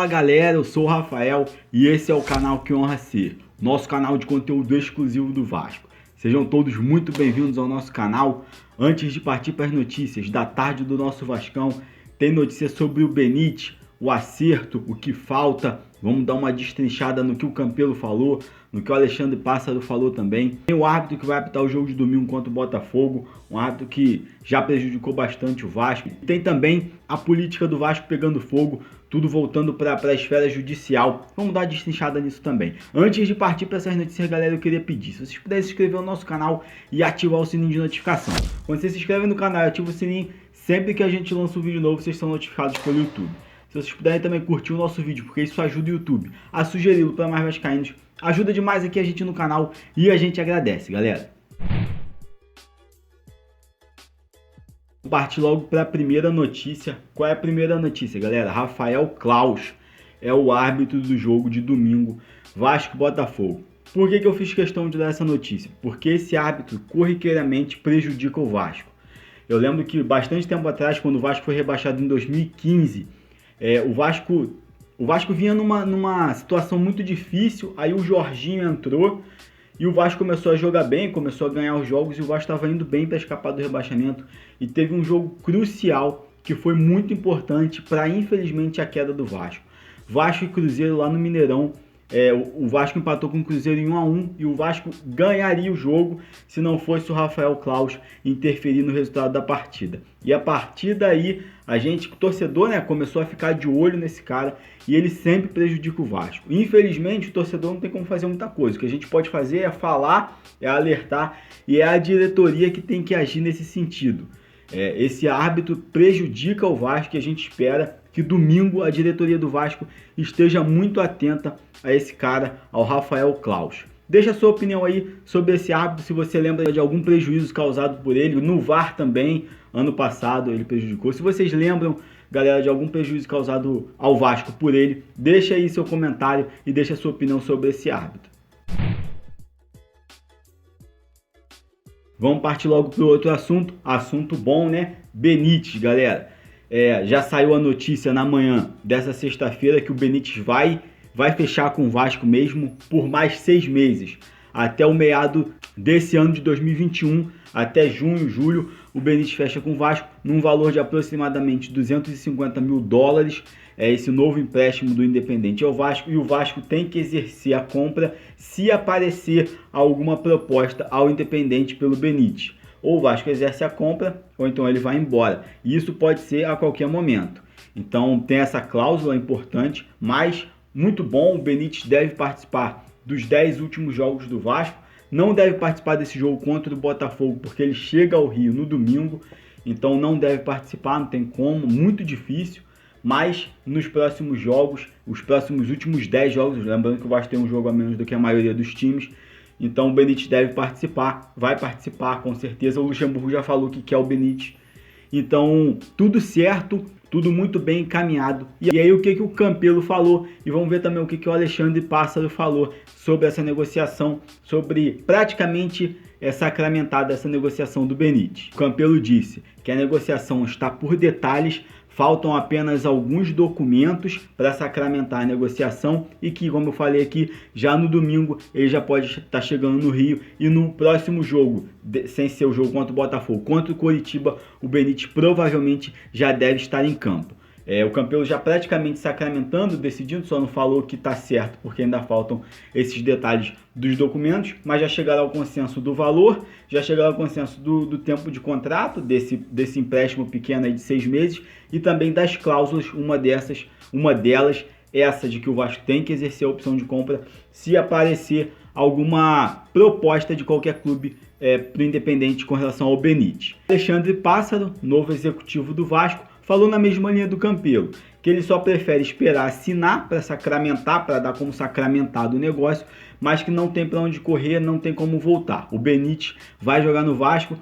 Fala galera, eu sou o Rafael e esse é o canal Que Honra Ser, nosso canal de conteúdo exclusivo do Vasco. Sejam todos muito bem-vindos ao nosso canal. Antes de partir para as notícias da tarde do nosso Vascão, tem notícias sobre o Benítez, o acerto, o que falta. Vamos dar uma destrinchada no que o Campelo falou, no que o Alexandre Pássaro falou também. Tem o árbitro que vai apitar o jogo de domingo contra o Botafogo, um árbitro que já prejudicou bastante o Vasco. Tem também a política do Vasco pegando fogo, tudo voltando para a esfera judicial. Vamos dar uma destrinchada nisso também. Antes de partir para essas notícias, galera, eu queria pedir, se vocês puderem se inscrever no nosso canal e ativar o sininho de notificação. Quando vocês se inscrevem no canal e ativam o sininho, sempre que a gente lança um vídeo novo, vocês são notificados pelo YouTube. Se vocês puderem também curtir o nosso vídeo, porque isso ajuda o YouTube a sugeri-lo para mais vascaínos. Ajuda demais aqui a gente no canal e a gente agradece, galera. Vou partir logo para a primeira notícia. Qual é a primeira notícia, galera? Rafael Claus é o árbitro do jogo de domingo, Vasco e Botafogo. Por que eu fiz questão de dar essa notícia? Porque esse árbitro corriqueiramente prejudica o Vasco. Eu lembro que bastante tempo atrás, quando o Vasco foi rebaixado em 2015, o Vasco vinha numa situação muito difícil, aí o Jorginho entrou e o Vasco começou a jogar bem, começou a ganhar os jogos e o Vasco estava indo bem para escapar do rebaixamento. E teve um jogo crucial que foi muito importante para, infelizmente, a queda do Vasco. Vasco e Cruzeiro lá no Mineirão. O Vasco empatou com o Cruzeiro em 1-1 e o Vasco ganharia o jogo se não fosse o Rafael Claus interferir no resultado da partida. E a partir daí, a gente, o torcedor, começou a ficar de olho nesse cara e ele sempre prejudica o Vasco. Infelizmente, o torcedor não tem como fazer muita coisa. O que a gente pode fazer é falar, é alertar e é a diretoria que tem que agir nesse sentido. Esse árbitro prejudica o Vasco e a gente espera que domingo a diretoria do Vasco esteja muito atenta a esse cara, ao Rafael Claus. Deixa a sua opinião aí sobre esse árbitro, se você lembra de algum prejuízo causado por ele. No VAR também, ano passado ele prejudicou. Se vocês lembram, galera, de algum prejuízo causado ao Vasco por ele, deixa aí seu comentário e deixa a sua opinião sobre esse árbitro. Vamos partir logo para o outro assunto bom, né? Benítez, galera. Já saiu a notícia na manhã dessa sexta-feira que o Benítez vai fechar com o Vasco mesmo por mais 6 meses. Até o meado desse ano de 2021, até junho, julho, o Benítez fecha com o Vasco num valor de aproximadamente $250 mil. Esse novo empréstimo do Independente ao Vasco, e o Vasco tem que exercer a compra se aparecer alguma proposta ao Independente pelo Benítez. Ou o Vasco exerce a compra, ou então ele vai embora. E isso pode ser a qualquer momento. Então tem essa cláusula importante, mas muito bom. O Benítez deve participar dos 10 últimos jogos do Vasco. Não deve participar desse jogo contra o Botafogo, porque ele chega ao Rio no domingo. Então não deve participar, não tem como, muito difícil. Mas nos próximos jogos, os próximos últimos 10 jogos, lembrando que o Vasco tem um jogo a menos do que a maioria dos times, então o Benítez deve participar, vai participar com certeza. O Luxemburgo já falou que quer o Benítez. Então tudo certo, tudo muito bem encaminhado. E aí o que o Campelo falou, e vamos ver também o que o Alexandre Pássaro falou sobre essa negociação, sobre praticamente sacramentada essa negociação do Benítez. O Campelo disse que a negociação está por detalhes, faltam apenas alguns documentos para sacramentar a negociação e que, como eu falei aqui, já no domingo ele já pode estar chegando no Rio e no próximo jogo, sem ser o jogo contra o Botafogo, contra o Coritiba, o Benítez provavelmente já deve estar em campo. O Campelo já praticamente sacramentando, decidindo, só não falou que está certo porque ainda faltam esses detalhes dos documentos, mas já chegaram ao consenso do valor, já chegaram ao consenso do tempo de contrato, desse empréstimo pequeno aí de 6 meses, e também das cláusulas, uma delas, essa de que o Vasco tem que exercer a opção de compra se aparecer alguma proposta de qualquer clube para o Independente com relação ao Benítez. Alexandre Pássaro, novo executivo do Vasco, falou na mesma linha do Campelo, que ele só prefere esperar assinar para sacramentar, para dar como sacramentado o negócio, mas que não tem para onde correr, não tem como voltar. O Benítez vai jogar no Vasco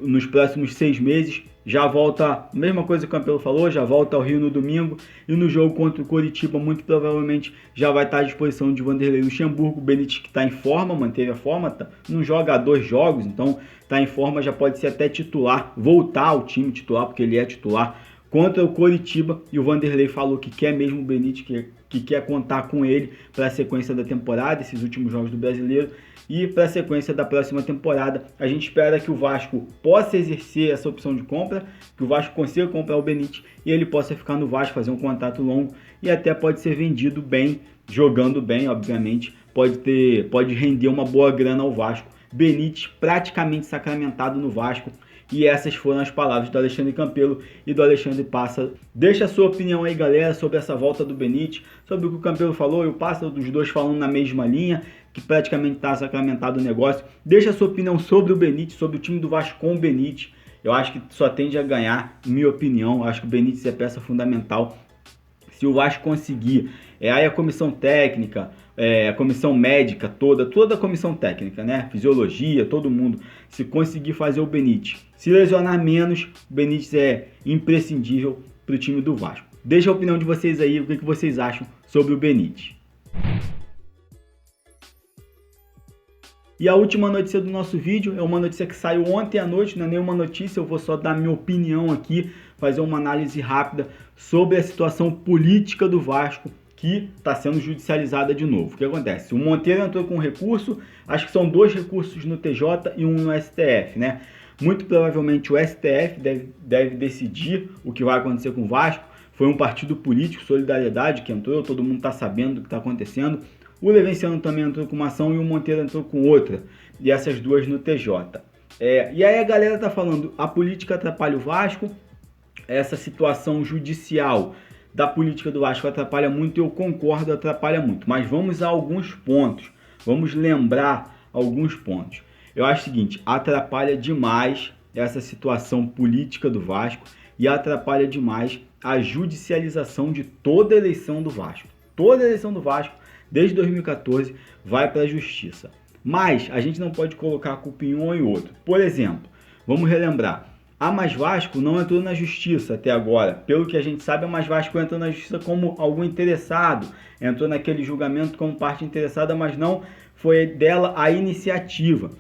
nos próximos 6 meses, já volta, mesma coisa que o Campelo falou, já volta ao Rio no domingo, e no jogo contra o Coritiba muito provavelmente já vai estar à disposição de Vanderlei Luxemburgo. O Benítez, que está em forma, manteve a forma, não joga há 2 jogos, então está em forma, já pode ser até titular, voltar ao time titular, porque ele é titular contra o Coritiba, e o Vanderlei falou que quer mesmo o Benítez, que quer contar com ele para a sequência da temporada, esses últimos jogos do Brasileiro, e para a sequência da próxima temporada. A gente espera que o Vasco possa exercer essa opção de compra, que o Vasco consiga comprar o Benítez e ele possa ficar no Vasco, fazer um contrato longo e até pode ser vendido bem, jogando bem, obviamente, pode render uma boa grana ao Vasco. Benítez praticamente sacramentado no Vasco. E essas foram as palavras do Alexandre Campelo e do Alexandre Pássaro. Deixa a sua opinião aí, galera, sobre essa volta do Benítez, sobre o que o Campelo falou e o Pássaro, dos dois falando na mesma linha, que praticamente está sacramentado o negócio. Deixa a sua opinião sobre o Benítez, sobre o time do Vasco com o Benítez. Eu acho que só tende a ganhar, em minha opinião. Eu acho que o Benítez é peça fundamental. Se o Vasco conseguir, aí a comissão técnica, a comissão médica toda a comissão técnica, né? Fisiologia, todo mundo, se conseguir fazer o Benítez se lesionar menos, o Benítez é imprescindível para o time do Vasco. Deixa a opinião de vocês aí, o que vocês acham sobre o Benítez. E a última notícia do nosso vídeo é uma notícia que saiu ontem à noite, não é nenhuma notícia, eu vou só dar minha opinião aqui, fazer uma análise rápida sobre a situação política do Vasco, que está sendo judicializada de novo. O que acontece? O Monteiro entrou com um recurso, acho que são 2 recursos no TJ e um no STF, né? Muito provavelmente o STF deve decidir o que vai acontecer com o Vasco. Foi um partido político, Solidariedade, que entrou, todo mundo está sabendo do que está acontecendo. O Levenciano também entrou com uma ação e o Monteiro entrou com outra. E essas 2 no TJ. E aí a galera tá falando, a política atrapalha o Vasco, essa situação judicial da política do Vasco atrapalha muito, eu concordo, atrapalha muito. Mas vamos a alguns pontos, vamos lembrar alguns pontos. Eu acho o seguinte, atrapalha demais essa situação política do Vasco e atrapalha demais a judicialização de toda a eleição do Vasco. Toda a eleição do Vasco, desde 2014, vai para a justiça. Mas a gente não pode colocar a culpa em um ou em outro. Por exemplo, vamos relembrar, a Mais Vasco não entrou na justiça até agora. Pelo que a gente sabe, a Mais Vasco entrou na justiça como algum interessado, entrou naquele julgamento como parte interessada, mas não foi dela a iniciativa.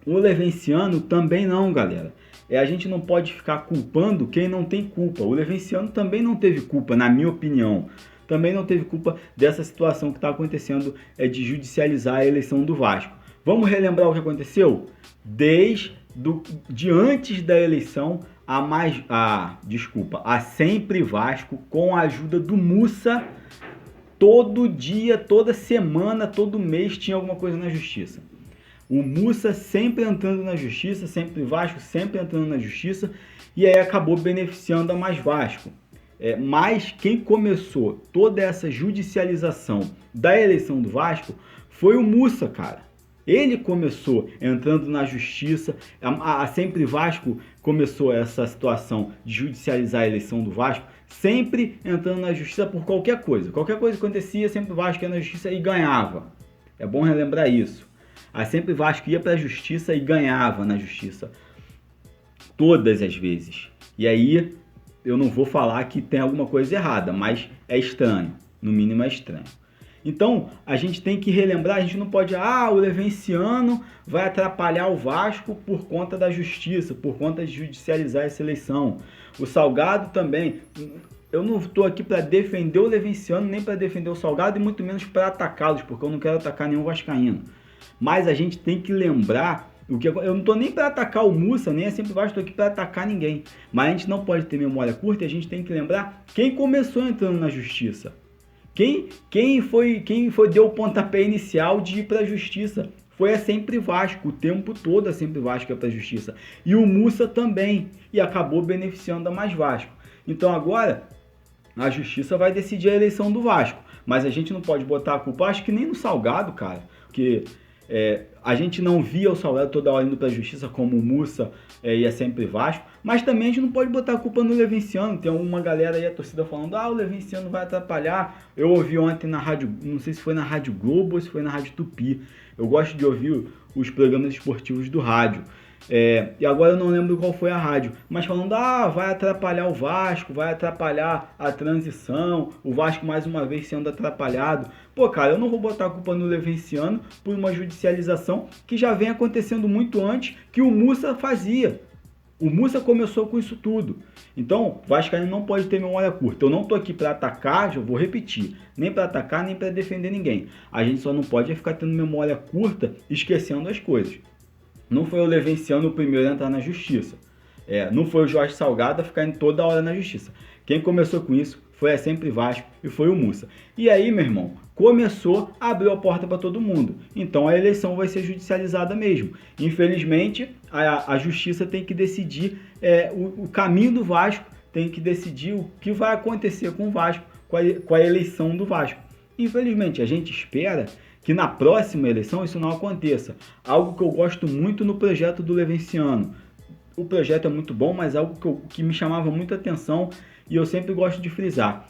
O Levenciano também não, galera. A gente não pode ficar culpando quem não tem culpa. O Levenciano também não teve culpa, na minha opinião. Também não teve culpa dessa situação que está acontecendo de judicializar a eleição do Vasco. Vamos relembrar o que aconteceu? De antes da eleição, a Sempre Vasco, com a ajuda do Mussa, todo dia, toda semana, todo mês tinha alguma coisa na justiça. O Mussa sempre entrando na justiça, Sempre Vasco sempre entrando na justiça, e aí acabou beneficiando a Mais Vasco. Mas quem começou toda essa judicialização da eleição do Vasco foi o Mussa, cara. Ele começou entrando na justiça, a Sempre Vasco começou essa situação de judicializar a eleição do Vasco, sempre entrando na justiça por qualquer coisa. Qualquer coisa que acontecia, Sempre Vasco ia na justiça e ganhava. É bom relembrar isso. A Sempre Vasco ia para a justiça e ganhava na justiça. Todas as vezes. E aí, eu não vou falar que tem alguma coisa errada, mas é estranho. No mínimo é estranho. Então, a gente tem que relembrar, a gente não pode, o Levenciano vai atrapalhar o Vasco por conta da justiça, por conta de judicializar essa eleição. O Salgado também. Eu não estou aqui para defender o Levenciano, nem para defender o Salgado, e muito menos para atacá-los, porque eu não quero atacar nenhum vascaíno. Mas a gente tem que lembrar, eu não estou nem para atacar o Mussa, nem Sempre Vasco, estou aqui para atacar ninguém. Mas a gente não pode ter memória curta e a gente tem que lembrar quem começou entrando na justiça. Quem deu o pontapé inicial de ir para a justiça? Foi a Sempre Vasco, o tempo todo a Sempre Vasco ia para a justiça. E o Mussa também, e acabou beneficiando a Mais Vasco. Então agora, a justiça vai decidir a eleição do Vasco. Mas a gente não pode botar a culpa, acho que nem no Salgado, cara, porque a gente não via o Salgado toda hora indo para a justiça como o Mussa e a Sempre Vasco, mas também a gente não pode botar a culpa no Levenciano. Tem uma galera aí, a torcida falando, o Levenciano vai atrapalhar. Eu ouvi ontem na rádio, não sei se foi na Rádio Globo ou se foi na Rádio Tupi. Eu gosto de ouvir os programas esportivos do rádio. E agora eu não lembro qual foi a rádio, mas falando, vai atrapalhar o Vasco, vai atrapalhar a transição, o Vasco mais uma vez sendo atrapalhado. Pô, cara, eu não vou botar a culpa no Levenciano por uma judicialização que já vem acontecendo muito antes, que o Mussa fazia. O Mussa começou com isso tudo. Então, o vascaíno não pode ter memória curta. Eu não tô aqui para atacar, já vou repetir, nem para atacar, nem para defender ninguém. A gente só não pode ficar tendo memória curta, esquecendo as coisas. Não foi o Levenciano o primeiro a entrar na justiça. Não foi o Jorge Salgado a ficar indo toda hora na justiça. Quem começou com isso foi a Sempre Vasco e foi o Mussa. E aí, meu irmão, começou, abriu a porta para todo mundo. Então a eleição vai ser judicializada mesmo. Infelizmente, a justiça tem que decidir o caminho do Vasco, tem que decidir o que vai acontecer com o Vasco, com a eleição do Vasco. Infelizmente, a gente espera que na próxima eleição isso não aconteça. Algo que eu gosto muito no projeto do Levenciano. O projeto é muito bom, mas algo que me chamava muita atenção e eu sempre gosto de frisar.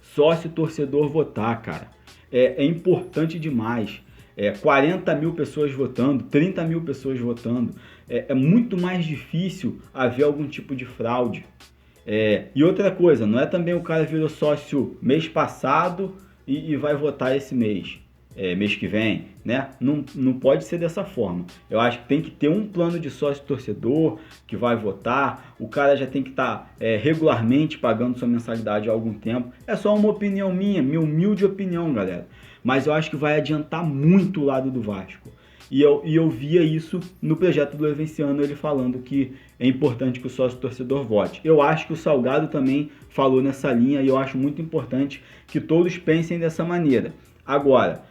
Sócio torcedor votar, cara. É importante demais. 40 mil pessoas votando, 30 mil pessoas votando. É muito mais difícil haver algum tipo de fraude. E outra coisa, não é também o cara virou sócio mês passado e vai votar esse mês. Mês que vem, né? Não pode ser dessa forma. Eu acho que tem que ter um plano de sócio torcedor que vai votar. O cara já tem que estar regularmente pagando sua mensalidade há algum tempo. É só uma opinião minha humilde opinião, galera. Mas eu acho que vai adiantar muito o lado do Vasco. E eu via isso no projeto do Levenciano, ele falando que é importante que o sócio torcedor vote. Eu acho que o Salgado também falou nessa linha e eu acho muito importante que todos pensem dessa maneira. Agora,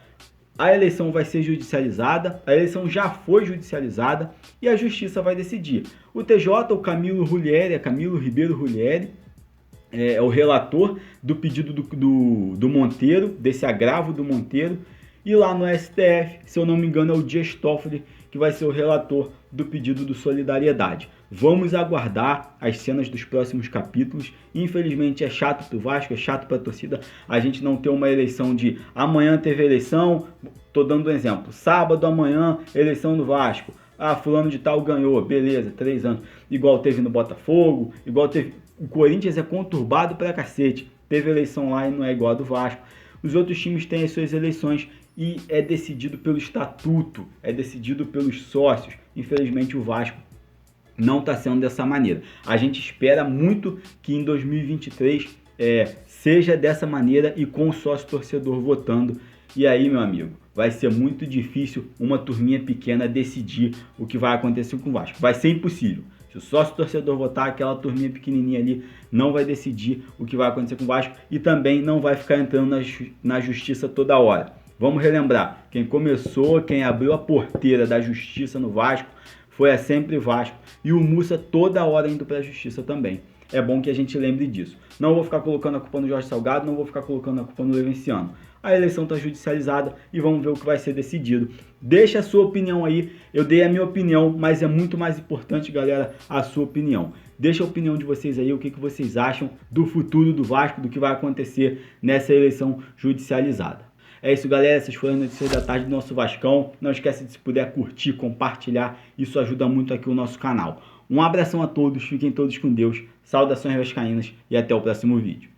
a eleição vai ser judicializada, a eleição já foi judicializada e a justiça vai decidir. O TJ, o Camilo Ribeiro Rulieri, é o relator do pedido do Monteiro, desse agravo do Monteiro, e lá no STF, se eu não me engano, é o Dias Toffoli que vai ser o relator do pedido do Solidariedade. Vamos aguardar as cenas dos próximos capítulos. Infelizmente é chato pro Vasco, é chato pra torcida a gente não ter uma eleição de amanhã teve eleição, tô dando um exemplo, sábado amanhã eleição do Vasco, fulano de tal ganhou, beleza, 3 anos, igual teve no Botafogo, igual teve, o Corinthians é conturbado pra cacete, teve eleição lá e não é igual a do Vasco, os outros times têm as suas eleições e é decidido pelo estatuto, é decidido pelos sócios. Infelizmente o Vasco não está sendo dessa maneira. A gente espera muito que em 2023 seja dessa maneira e com o sócio torcedor votando. E aí, meu amigo, vai ser muito difícil uma turminha pequena decidir o que vai acontecer com o Vasco. Vai ser impossível. Se o sócio torcedor votar, aquela turminha pequenininha ali não vai decidir o que vai acontecer com o Vasco e também não vai ficar entrando na justiça toda hora. Vamos relembrar, quem começou, quem abriu a porteira da justiça no Vasco foi a Sempre Vasco e o Mussa toda hora indo para a justiça também. É bom que a gente lembre disso. Não vou ficar colocando a culpa no Jorge Salgado, não vou ficar colocando a culpa no Levenciano. A eleição está judicializada e vamos ver o que vai ser decidido. Deixa a sua opinião aí, eu dei a minha opinião, mas é muito mais importante, galera, a sua opinião. Deixa a opinião de vocês aí, o que vocês acham do futuro do Vasco, do que vai acontecer nessa eleição judicializada. É isso, galera. Essas foram as notícias da tarde do nosso Vascão. Não esquece de, se puder, curtir, compartilhar. Isso ajuda muito aqui o nosso canal. Um abração a todos. Fiquem todos com Deus. Saudações vascaínas e até o próximo vídeo.